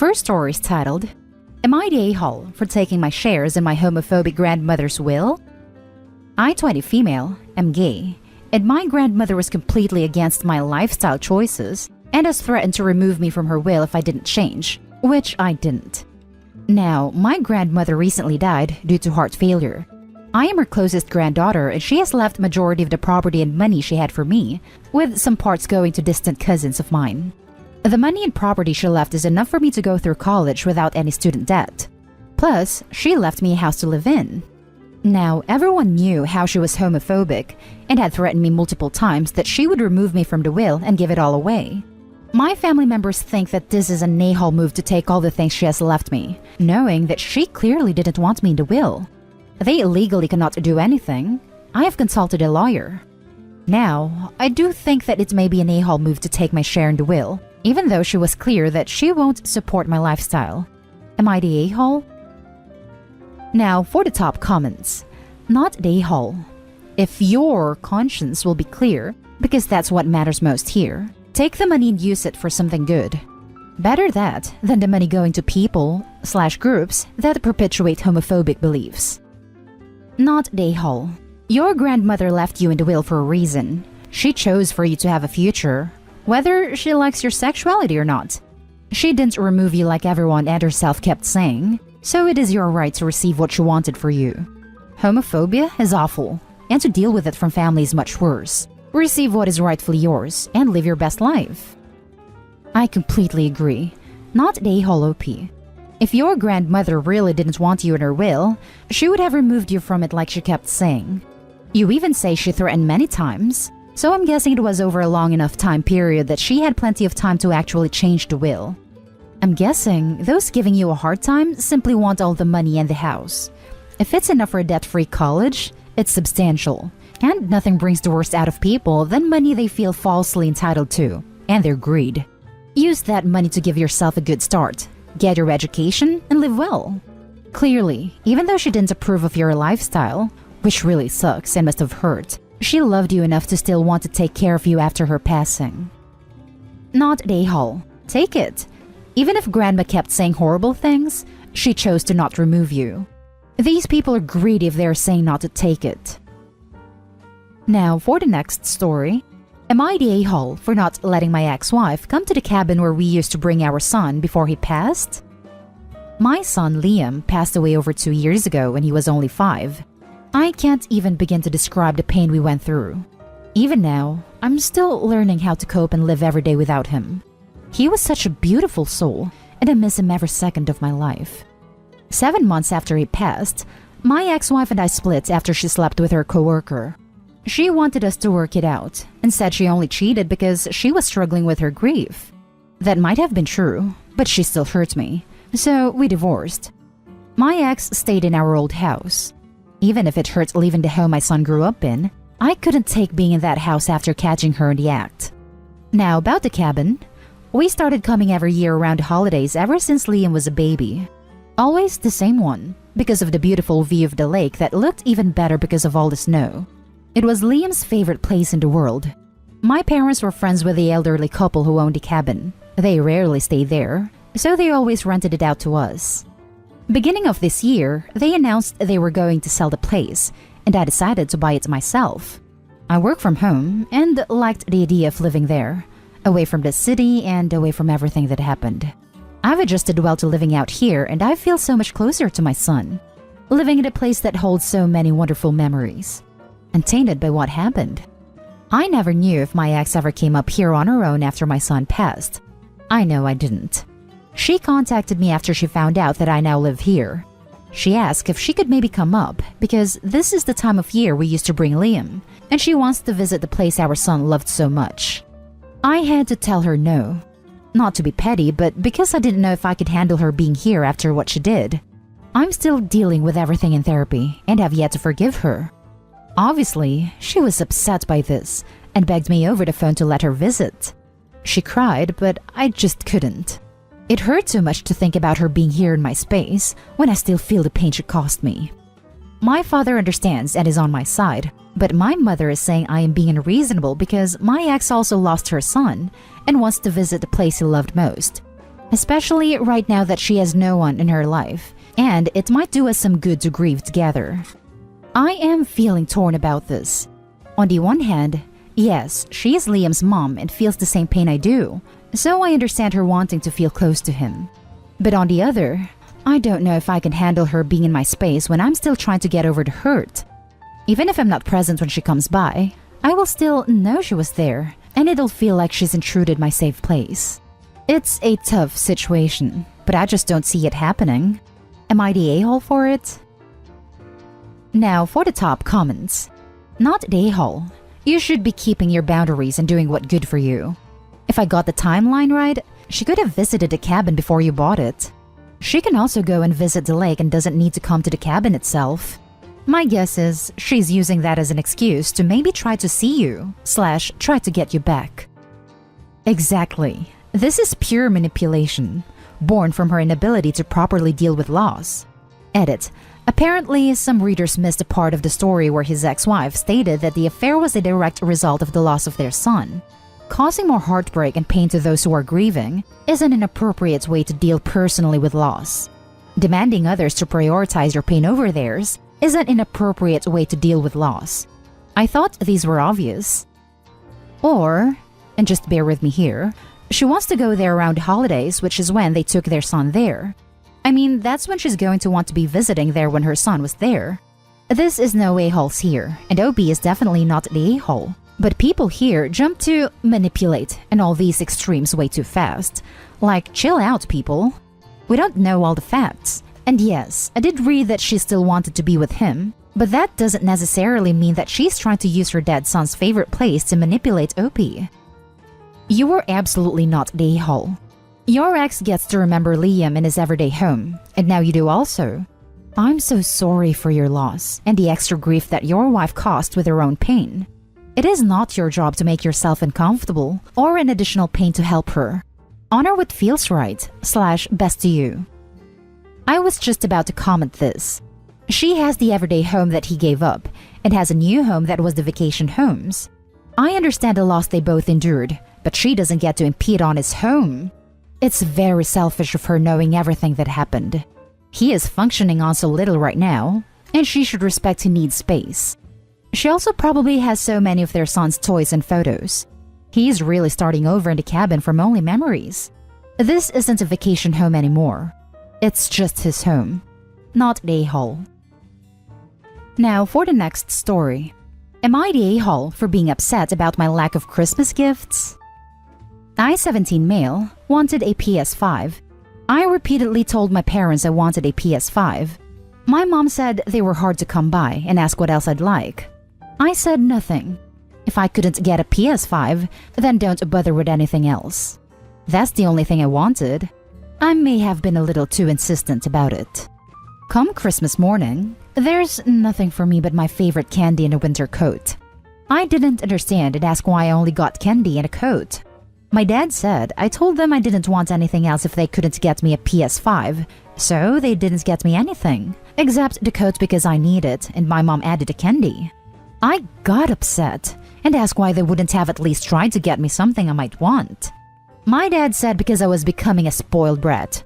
first story is titled, Am I the a-hole for taking my shares in my homophobic grandmother's will? I, 20 female, am gay, and my grandmother was completely against my lifestyle choices and has threatened to remove me from her will if I didn't change, which I didn't. Now, my grandmother recently died due to heart failure. I am her closest granddaughter, and she has left majority of the property and money she had for me, with some parts going to distant cousins of mine. The money and property she left is enough for me to go through college without any student debt. Plus, she left me a house to live in. Now, everyone knew how she was homophobic and had threatened me multiple times that she would remove me from the will and give it all away. My family members think that this is an a-hole move to take all the things she has left me, knowing that she clearly didn't want me in the will. They legally cannot do anything. I have consulted a lawyer. Now, I do think that it may be an a-hole move to take my share in the will, even though she was clear that she won't support my lifestyle. Am I the a-hole? Now, for the top comments. Not the a-hole. If your conscience will be clear, because that's what matters most here, take the money and use it for something good. Better that than the money going to people/groups that perpetuate homophobic beliefs. Not the a-hole. Your grandmother left you in the will for a reason. She chose for you to have a future, whether she likes your sexuality or not. She didn't remove you like everyone and herself kept saying, so it is your right to receive what she wanted for you. Homophobia is awful, and to deal with it from family is much worse. Receive what is rightfully yours and live your best life. I completely agree. Not the a-hole OP. If your grandmother really didn't want you in her will, she would have removed you from it like she kept saying. You even say she threatened many times, so I'm guessing it was over a long enough time period that she had plenty of time to actually change the will. I'm guessing those giving you a hard time simply want all the money and the house. If it's enough for a debt-free college, it's substantial. And nothing brings the worst out of people than money they feel falsely entitled to, and their greed. Use that money to give yourself a good start, get your education, and live well. Clearly, even though she didn't approve of your lifestyle, which really sucks and must have hurt, she loved you enough to still want to take care of you after her passing. Not the a-hole. Take it. Even if grandma kept saying horrible things, she chose to not remove you. These people are greedy if they're saying not to take it. Now, for the next story. Am I the a-hole for not letting my ex-wife come to the cabin where we used to bring our son before he passed? My son Liam passed away over 2 years ago when he was only 5. I can't even begin to describe the pain we went through. Even now, I'm still learning how to cope and live every day without him. He was such a beautiful soul, and I miss him every second of my life. 7 months after he passed, my ex-wife and I split after she slept with her coworker. She wanted us to work it out, and said she only cheated because she was struggling with her grief. That might have been true, but she still hurt me, so we divorced. My ex stayed in our old house. Even if it hurt leaving the home my son grew up in, I couldn't take being in that house after catching her in the act. Now about the cabin. We started coming every year around the holidays ever since Liam was a baby. Always the same one, because of the beautiful view of the lake that looked even better because of all the snow. It was Liam's favorite place in the world. My parents were friends with the elderly couple who owned the cabin. They rarely stayed there, so they always rented it out to us. Beginning of this year, they announced they were going to sell the place, and I decided to buy it myself. I work from home and liked the idea of living there, away from the city and away from everything that happened. I've adjusted well to living out here, and I feel so much closer to my son, living in a place that holds so many wonderful memories, untainted by what happened. I never knew if my ex ever came up here on her own after my son passed. I know I didn't. She contacted me after she found out that I now live here. She asked if she could maybe come up, because this is the time of year we used to bring Liam, and she wants to visit the place our son loved so much. I had to tell her no. Not to be petty, but because I didn't know if I could handle her being here after what she did. I'm still dealing with everything in therapy and have yet to forgive her. Obviously, she was upset by this and begged me over the phone to let her visit. She cried, but I just couldn't. It hurt too much to think about her being here in my space when I still feel the pain she caused me. My father understands and is on my side, but my mother is saying I am being unreasonable because my ex also lost her son and wants to visit the place he loved most. especially right now that she has no one in her life, and it might do us some good to grieve together. I am feeling torn about this. On the one hand, yes, she is Liam's mom and feels the same pain I do, so I understand her wanting to feel close to him. But on the other, I don't know if I can handle her being in my space when I'm still trying to get over the hurt. Even if I'm not present when she comes by, I will still know she was there, and it'll feel like she's intruded my safe place. It's a tough situation, but I just don't see it happening. Am I the a-hole for it? Now for the top comments. Not the a-hole. You should be keeping your boundaries and doing what's good for you. If I got the timeline right, she could have visited the cabin before you bought it. She can also go and visit the lake and doesn't need to come to the cabin itself. My guess is she's using that as an excuse to maybe try to see you / try to get you back. Exactly. This is pure manipulation, born from her inability to properly deal with loss. Edit. Apparently, some readers missed a part of the story where his ex-wife stated that the affair was a direct result of the loss of their son. Causing more heartbreak and pain to those who are grieving isn't an appropriate way to deal personally with loss. Demanding others to prioritize your pain over theirs is an inappropriate way to deal with loss. I thought these were obvious. Or, and just bear with me here, she wants to go there around holidays, which is when they took their son there. I mean, that's when she's going to want to be visiting there when her son was there. This is no a-holes here, and OB is definitely not the a-hole. But people here jump to manipulate and all these extremes way too fast. Like, chill out, people. We don't know all the facts. And yes, I did read that she still wanted to be with him, but that doesn't necessarily mean that she's trying to use her dead son's favorite place to manipulate OP. You were absolutely not the a-hole. Your ex gets to remember Liam in his everyday home, and now you do also. I'm so sorry for your loss and the extra grief that your wife caused with her own pain. It is not your job to make yourself uncomfortable or an additional pain to help her. Honor what feels right / best to you. I was just about to comment this. She has the everyday home that he gave up and has a new home that was the vacation homes. I understand the loss they both endured, but she doesn't get to impede on his home. It's very selfish of her knowing everything that happened. He is functioning on so little right now, and she should respect he needs space. She also probably has so many of their son's toys and photos. He's really starting over in the cabin from only memories. This isn't a vacation home anymore. It's just his home, not the a-hole. Now for the next story. Am I the a-hole for being upset about my lack of Christmas gifts? I, 17 male, wanted a PS5. I repeatedly told my parents I wanted a PS5. My mom said they were hard to come by and asked what else I'd like. I said nothing. If I couldn't get a PS5, then don't bother with anything else. That's the only thing I wanted. I may have been a little too insistent about it. Come Christmas morning, there's nothing for me but my favorite candy and a winter coat. I didn't understand and asked why I only got candy and a coat. My dad said I told them I didn't want anything else if they couldn't get me a PS5, so they didn't get me anything, except the coat because I need it, and my mom added a candy. I got upset and asked why they wouldn't have at least tried to get me something I might want. My dad said because I was becoming a spoiled brat.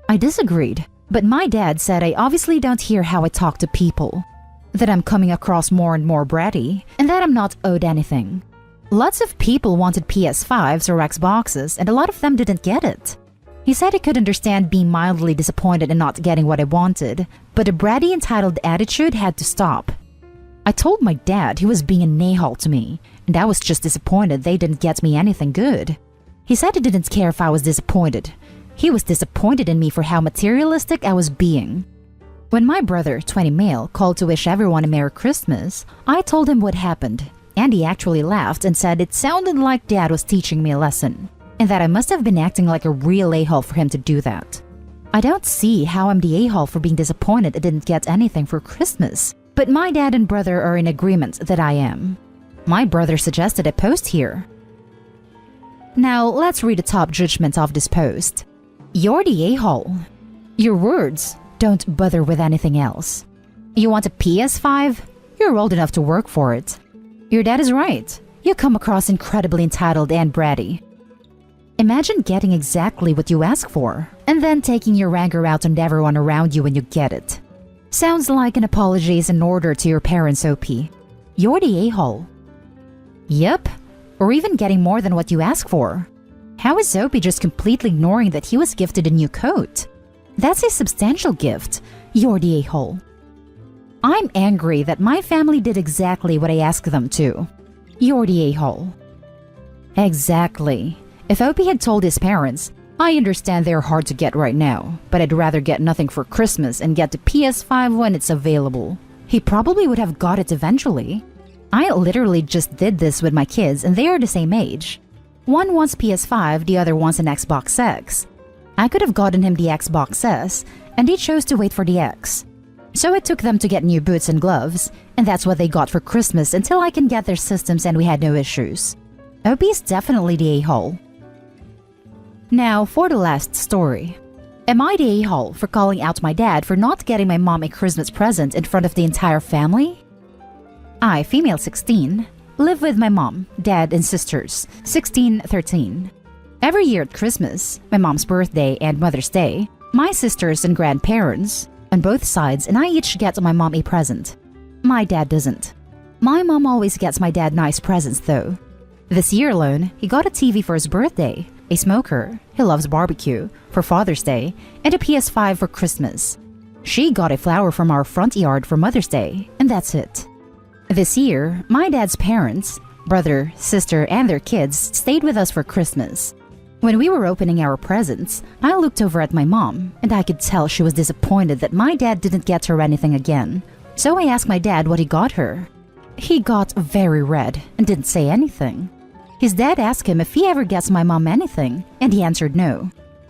I disagreed, but my dad said I obviously don't hear how I talk to people, that I'm coming across more and more bratty, and that I'm not owed anything. Lots of people wanted PS5s or Xboxes, and a lot of them didn't get it. He said he could understand being mildly disappointed in not getting what I wanted, but a bratty entitled attitude had to stop. I told my dad he was being an a-hole to me, and I was just disappointed they didn't get me anything good. He said he didn't care if I was disappointed. He was disappointed in me for how materialistic I was being. When my brother, 20 male, called to wish everyone a Merry Christmas, I told him what happened, and he actually laughed and said it sounded like Dad was teaching me a lesson, and that I must have been acting like a real a-hole for him to do that. I don't see how I'm the a-hole for being disappointed I didn't get anything for Christmas, but my dad and brother are in agreement that I am. My brother suggested I post here. Now let's read the top judgment of this post. You're the a-hole. Your words, don't bother with anything else. You want a PS5? You're old enough to work for it. Your dad is right. You come across incredibly entitled and bratty. Imagine getting exactly what you ask for, and then taking your anger out on everyone around you when you get it. Sounds like an apology is in order to your parents, OP. You're the a-hole. Yep, or even getting more than what you ask for. How is OP just completely ignoring that he was gifted a new coat? That's a substantial gift. You're the a-hole. I'm angry that my family did exactly what I asked them to. You're the a-hole. Exactly. If OP had told his parents, I understand they're hard to get right now, but I'd rather get nothing for Christmas and get the PS5 when it's available, he probably would have got it eventually. I literally just did this with my kids and they are the same age. One wants PS5, the other wants an Xbox X. I could have gotten him the Xbox S, and he chose to wait for the X. So it took them to get new boots and gloves, and that's what they got for Christmas until I can get their systems and we had no issues. OP is definitely the a-hole. Now for the last story. Am I the a-hole for calling out my dad for not getting my mom a Christmas present in front of the entire family? I, female 16, live with my mom, dad, and sisters, 16, 13. Every year at Christmas, my mom's birthday and Mother's Day, my sisters and grandparents, on both sides, and I each get my mom a present. My dad doesn't. My mom always gets my dad nice presents though. This year alone, he got a TV for his birthday, a smoker, he loves barbecue, for Father's Day, and a PS5 for Christmas. She got a flower from our front yard for Mother's Day, and that's it. This year, my dad's parents, brother, sister, and their kids stayed with us for Christmas. When we were opening our presents, I looked over at my mom, and I could tell she was disappointed that my dad didn't get her anything again. So I asked my dad what he got her. He got very red and didn't say anything. His dad asked him if he ever gets my mom anything, and he answered no.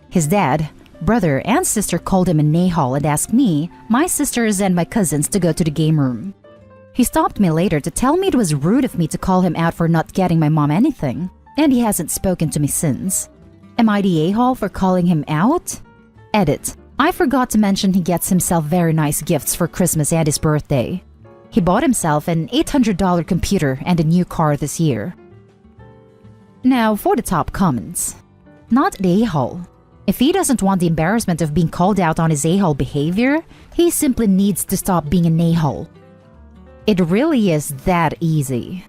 His dad, brother, and sister called him a a-hole and asked me, my sisters, and my cousins to go to the game room. He stopped me later to tell me it was rude of me to call him out for not getting my mom anything, and he hasn't spoken to me since. Am I the a-hole for calling him out? Edit. I forgot to mention he gets himself very nice gifts for Christmas and his birthday. He bought himself an $800 computer and a new car this year. Now for the top comments. Not the a-hole. If he doesn't want the embarrassment of being called out on his a-hole behavior, he simply needs to stop being an a-hole. It really is that easy.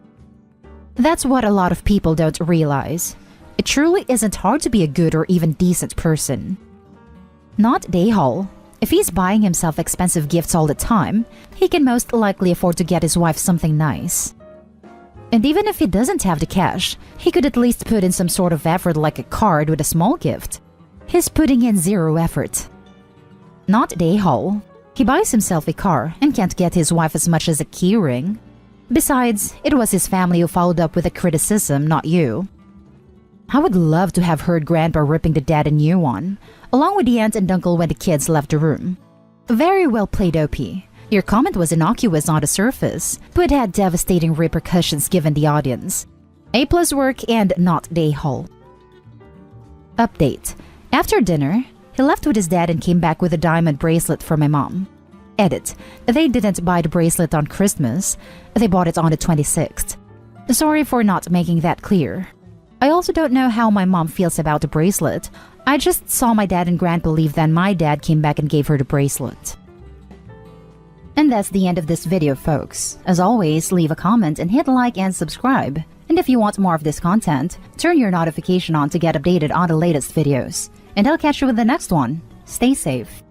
That's what a lot of people don't realize. It truly isn't hard to be a good or even decent person. Not the a-hole. If he's buying himself expensive gifts all the time, he can most likely afford to get his wife something nice. And even if he doesn't have the cash, he could at least put in some sort of effort like a card with a small gift. He's putting in zero effort. Not the a-hole. He buys himself a car and can't get his wife as much as a keyring. Besides, it was his family who followed up with a criticism, not you. I would love to have heard Grandpa ripping the dad a new one, along with the aunt and uncle when the kids left the room. Very well played, OP. Your comment was innocuous on the surface, but had devastating repercussions given the audience. A+ work and not the a-hole. Update. After dinner, he left with his dad and came back with a diamond bracelet for my mom. Edit. They didn't buy the bracelet on Christmas, they bought it on the 26th. Sorry for not making that clear. I also don't know how my mom feels about the bracelet. I just saw my dad and Grandpa leave, then my dad came back and gave her the bracelet. And that's the end of this video, folks. As always, leave a comment and hit like and subscribe. And if you want more of this content, turn your notification on to get updated on the latest videos. And I'll catch you with the next one. Stay safe.